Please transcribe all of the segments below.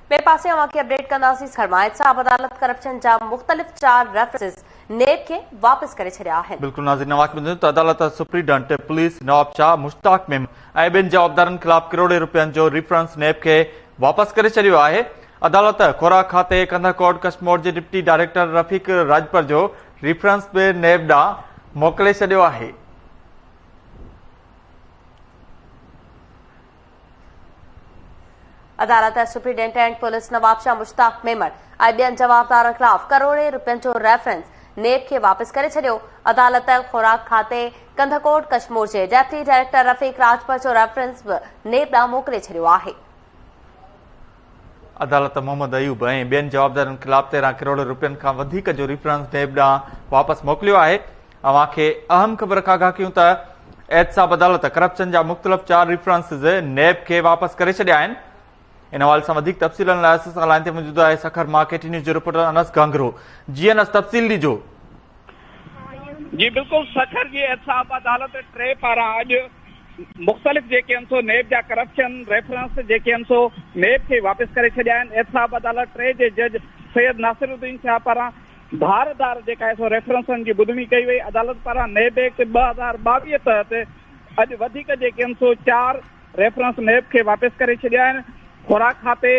बे पासे अवांखे अपडेट कंदासीं। सरमायत साहब अदालत करप्शन जा मुख़्तलिफ़ 4 रेफरेंस नेब के वापस करे छॾिया आहिनि। बिल्कुल नाज़रीन, अवांखे ॿुधायूं त अदालत superintendent police Nawab Shah, Mushtaq ma'am ऐं ॿिनि जवाबदारनि ख़िलाफ़ करोड़े रुपयनि जो रेफरेंस नेब के वापस करे छॾियो आहे। अदालत खुराक खाते कंधाकोट कश्मीर जे डिप्टी डायरेक्टर रफ़ीक राजपर जो रेफरेंस बि नेब ॾांहुं मोकिले छॾियो आहे। अदालत सुप्रीडेंटेंट पुलिस नवाब शाह, मुश्ताक मेमन ऐं ॿियनि जवाबदारनि ख़िलाफ़ करोड़े रुपयनि जो रेफरेंस नेब खे वापस करे छॾियो। अदालत खुराक खाते कंधाकोट कश्मीर जे डिप्टी डायरेक्टर रफ़ीक राजपर जो रेफरेंस बि नेब ॾांहुं मोकिले छॾियो आहे। अदालत मोहम्मद अयूब ऐं ॿियनि जवाबदारनि ख़िलाफ़ 13 करोड़ रुपयनि खां वधीक जो रेफरेंस नेब ॾांहुं वापस मोकिलियो आहे। अवांखे अहम ख़बर खां आगाह कयूं त एहतसाब अदालत करप्शन जा मुख़्तलिफ़ 4 रेफरेंस नेब खे वापस करे छॾिया आहिनि। इन हवाले सां वधीक तफ़सीलनि लाइ असां सां लाइन ते मौजूद आहे सखर मां KT न्यूज़ जो रिपोर्टर अनस गांगरो। जी अनस, तफ़सील ॾिजो। जी बिल्कुल, सखर जी एहतसाब अदालत 3 पारां अॼु मुख़्तलिफ़ जेके आहिनि सो नेब जा करप्शन रेफरेंस जेके आहिनि सो नेब खे वापस करे छॾिया आहिनि। एहतसाब अदालत 3 जे जज सैयद नासिरुद्दीन शाह पारां धारदार जेका आहे सो रेफरेंसनि जी ॿुधणी कई वई। अदालत पारां नेब एक्ट 2022 तहत अॼु वधीक जेके आहिनि सो 4 रेफरेंस नेब खे वापस करे छॾिया आहिनि। खुराक खाते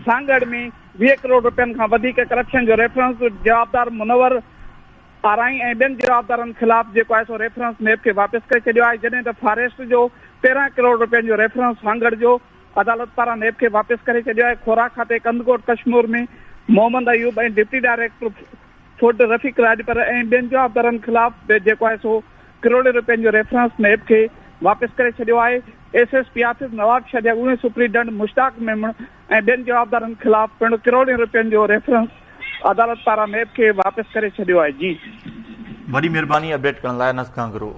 सांगड़ में 20 करोड़ रुपयनि खां वधीक करप्शन जो रेफरेंस जवाबदार मुनवर आराई ऐं ॿियनि जवाबदारनि ख़िलाफ़ जेको आहे सो रेफरेंस नेब खे वापस करे छॾियो आहे। जॾहिं त फॉरेस्ट जो 13 करोड़ रुपयनि जो रेफरेंस सांगड़ जो अदालत पारां नेब खे वापस करे छॾियो आहे। खुराक खाते कंदकोट कश्मीर में मोहम्मद अयूब ऐं डिप्टी डायरेक्टर फुड रफ़ीक राजपर ऐं ॿियनि जवाबदारनि ख़िलाफ़ जेको आहे सो करोड़े रुपयनि जो रेफरेंस नेब खे वापस करे छॾियो आहे। SSP ऑफिस नवाब शाह जा उहे सुप्रीडेंट मुश्ताक मेमन ऐं ॿियनि जवाबदारनि ख़िलाफ़ पिणु करोड़े रुपयनि जो रेफरेंस अदालत पारां नेब खे वापस करे छॾियो आहे। जी वॾी महिरबानी अपडेट करण लाइ अनस गांगरो।